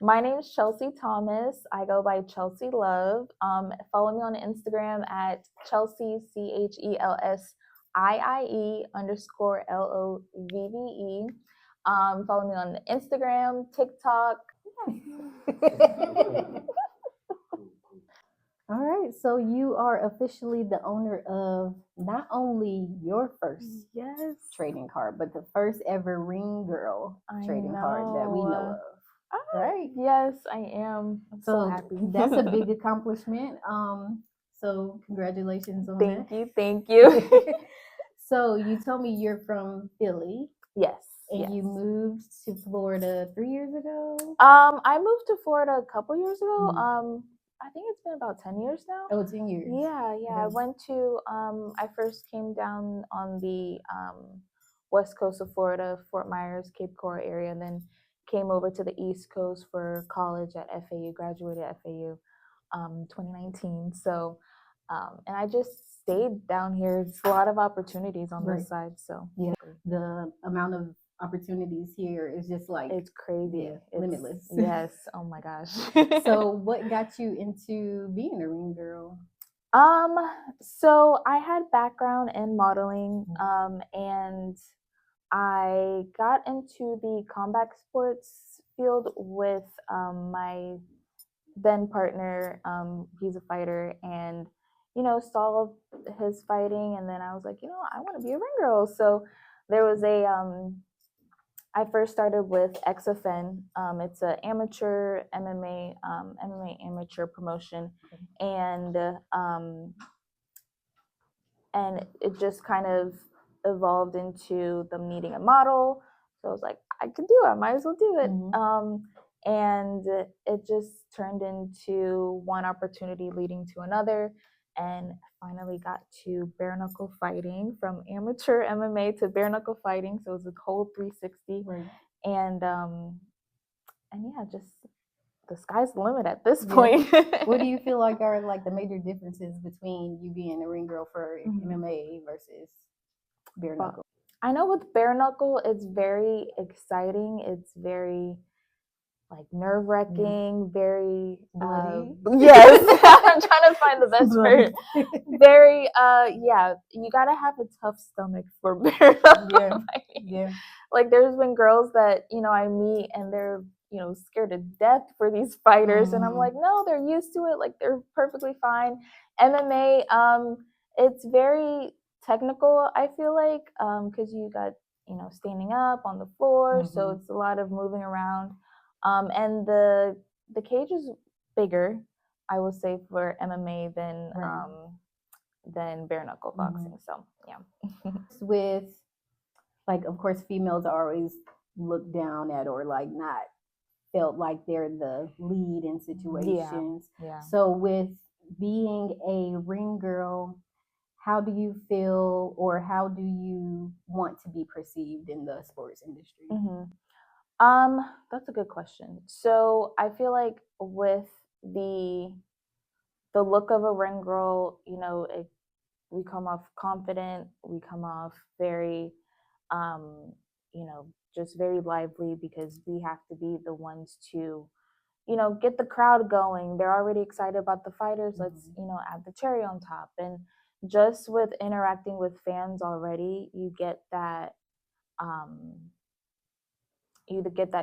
My name is Chelsiie Thomas. I go by Chelsiie Lovve. Follow me on Instagram at Chelsiie CHELSIIE_LOVVE. Follow me on Instagram, TikTok. All right, so you are officially the owner of not only your first trading card, but the first ever Ring Girl trading card that we know of. Right? Yes, I am. I'm so happy. That's a big accomplishment. So congratulations on that. Thank you. So you told me you're from Philly. Yes. And you moved to Florida 3 years ago? I moved to Florida a couple years ago. I think it's been about 10 years now. Oh, 10 years. Yeah. I went to, I first came down on the west coast of Florida, Fort Myers, Cape Coral area, and then came over to the East Coast for college at FAU, graduated at FAU 2019. So, and I just stayed down here. There's a lot of opportunities on this side. So, yeah, the amount of opportunities here is just like it's crazy. It's limitless. Yes. Oh my gosh. So what got you into being a Ring Girl? So I had background in modeling, and I got into the combat sports field with my then partner. He's a fighter, and saw his fighting, and then I was like, I want to be a ring girl. So there was a I first started with XFN. It's an amateur MMA amateur promotion, and it just kind of evolved into them needing a model. So I was like, I could do it. I might as well do it. And it just turned into one opportunity leading to another, and finally got to bare knuckle fighting, from amateur MMA to bare knuckle fighting. So it was a whole 360. And yeah, just the sky's the limit at this point. What do you feel like are like the major differences between you being a ring girl for MMA versus bare knuckle? I know with bare knuckle, it's very exciting. It's very like nerve-wracking, very yes. I'm trying to find the best word. Very you gotta have a tough stomach for bare knuckle fighting. Like there's been girls that I meet and they're scared to death for these fighters, and I'm like, no, they're used to it. Like they're perfectly fine. MMA, it's very technical, I feel like, because you got standing up on the floor, so it's a lot of moving around. And the cage is bigger, I will say, for MMA than bare knuckle boxing. So yeah. With like, of course, females are always looked down at or like not felt like they're the lead in situations. Yeah. So with being a ring girl, how do you feel, or how do you want to be perceived in the sports industry? That's a good question. So I feel like with the look of a ring girl, we come off confident, we come off very just very lively, because we have to be the ones to get the crowd going. They're already excited about the fighters. Let's add the cherry on top. And just with interacting with fans already, you get that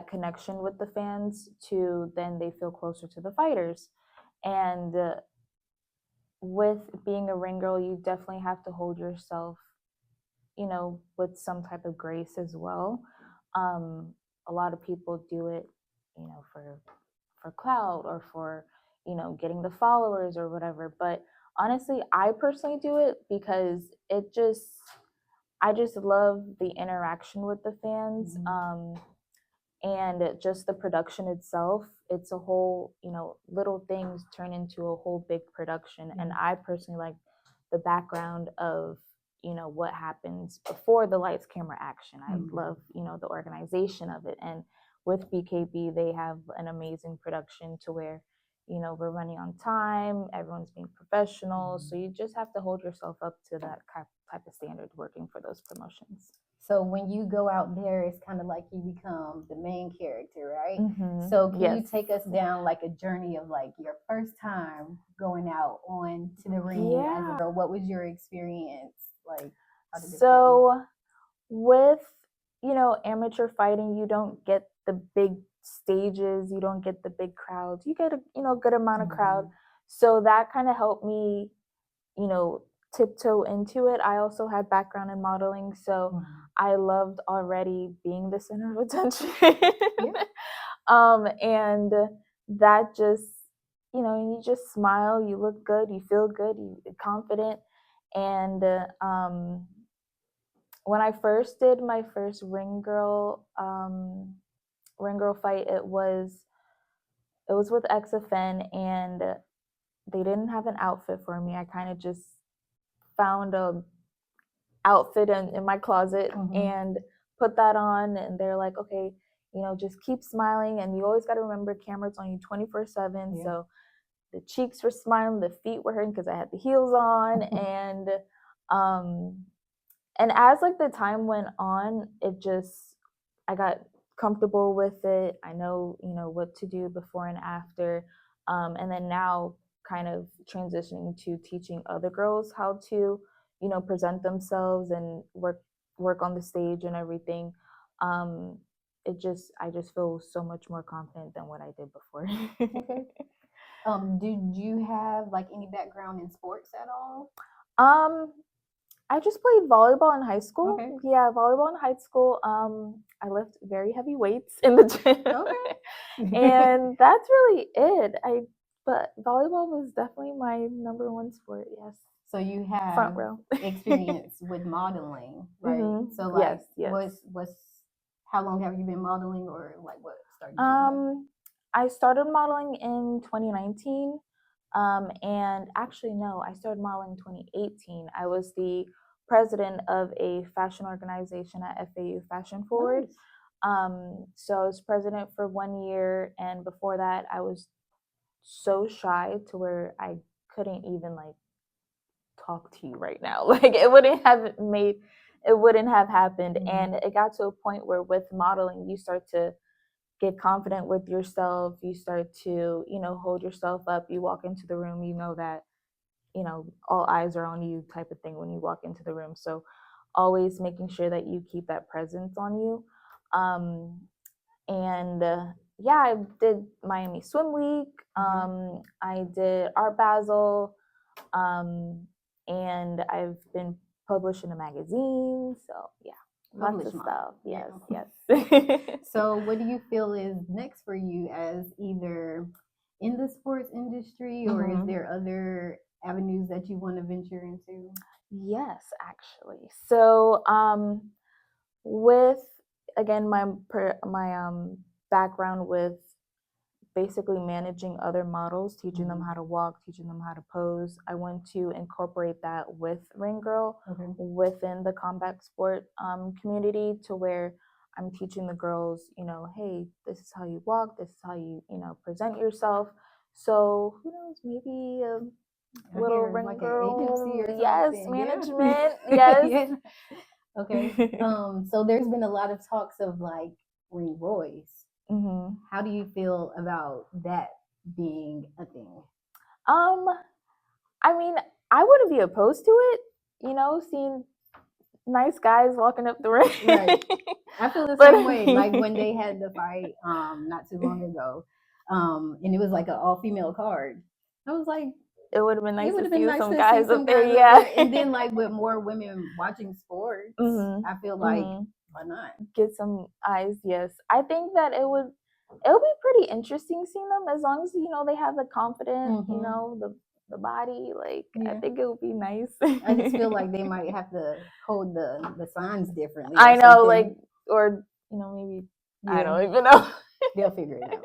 connection with the fans, to then they feel closer to the fighters. And with being a ring girl, you definitely have to hold yourself with some type of grace as well. A lot of people do it for clout, or for getting the followers or whatever, but honestly, I personally do it because I just love the interaction with the fans. And just the production itself. It's a whole, little things turn into a whole big production. And I personally like the background of what happens before the lights, camera, action. I love the organization of it. And with BKB, they have an amazing production, to where we're running on time, everyone's being professional. So you just have to hold yourself up to that type of standard working for those promotions. So when you go out there, it's kind of like you become the main character, right? Mm-hmm. So can Yes. you take us down like a journey of like your first time going out on to the ring as a girl? What was your experience like? How did it feel? With, you know, amateur fighting, you don't get the big stages, you don't get the big crowds. You get a, you know, good amount of crowd. So that kind of helped me, you know, tiptoe into it. I also had background in modeling, so I loved already being the center of attention. And that just, you know, you just smile, you look good, you feel good, you're confident. And when I first did my first ring girl fight, it was with XFN, and they didn't have an outfit for me. I kind of just found a outfit in my closet and put that on, and they're like, okay, you know, just keep smiling, and you always got to remember cameras on you 24/7. So the cheeks were smiling, the feet were hurting because I had the heels on, and as like the time went on, I got comfortable with it. I know, you know, what to do before and after. And then now kind of transitioning to teaching other girls how to, you know, present themselves and work on the stage and everything. I just feel so much more confident than what I did before. Okay. Did you have like any background in sports at all? I just played volleyball in high school. Okay. Yeah, volleyball in high school. I lift very heavy weights in the gym. Okay. And that's really it. But volleyball was definitely my number one sport. Yes. So you have front row experience with modeling, right? So like, yes. what's how long have you been modeling, or like what started you doing? I started modeling in 2019. And actually, no, I started modeling in 2018. I was the president of a fashion organization at FAU Fashion Forward. Nice. So I was president for 1 year, and before that, I was so shy to where I couldn't even like talk to you right now. Like it wouldn't have happened. And it got to a point where with modeling, you start to get confident with yourself. You start to, you know, hold yourself up. You walk into the room, you know that, you know, all eyes are on you type of thing when you walk into the room. So always making sure that you keep that presence on you. Yeah, I did Miami Swim Week. I did Art Basel. And I've been published in a magazine. So yeah, lots of stuff. Yes, yes. So what do you feel is next for you as either in the sports industry, or is there other avenues that you want to venture into? Yes, actually. So with again my background with basically managing other models, teaching them how to walk, teaching them how to pose, I want to incorporate that with Ring Girl within the combat sport community, to where I'm teaching the girls, you know, hey, this is how you walk, this is how you, you know, present yourself. So who knows, maybe a little Ring like Girl, yes, management, yes. Okay. So there's been a lot of talks of like Ring Boys. How do you feel about that being a thing? I mean, I wouldn't be opposed to it, you know, seeing nice guys walking up the ring. Right. I feel the same way. Like when they had the fight not too long ago, and it was like an all-female card. I was like, it would have been nice to see some guys up there, yeah. And then like with more women watching sports, I feel like why not get some eyes? Yes, I think that it'll be pretty interesting seeing them, as long as, you know, they have the confidence, you know, the body. Like I think it would be nice. I just feel like they might have to hold the signs differently. I know, like, or you know, maybe I don't even know. They'll figure it out.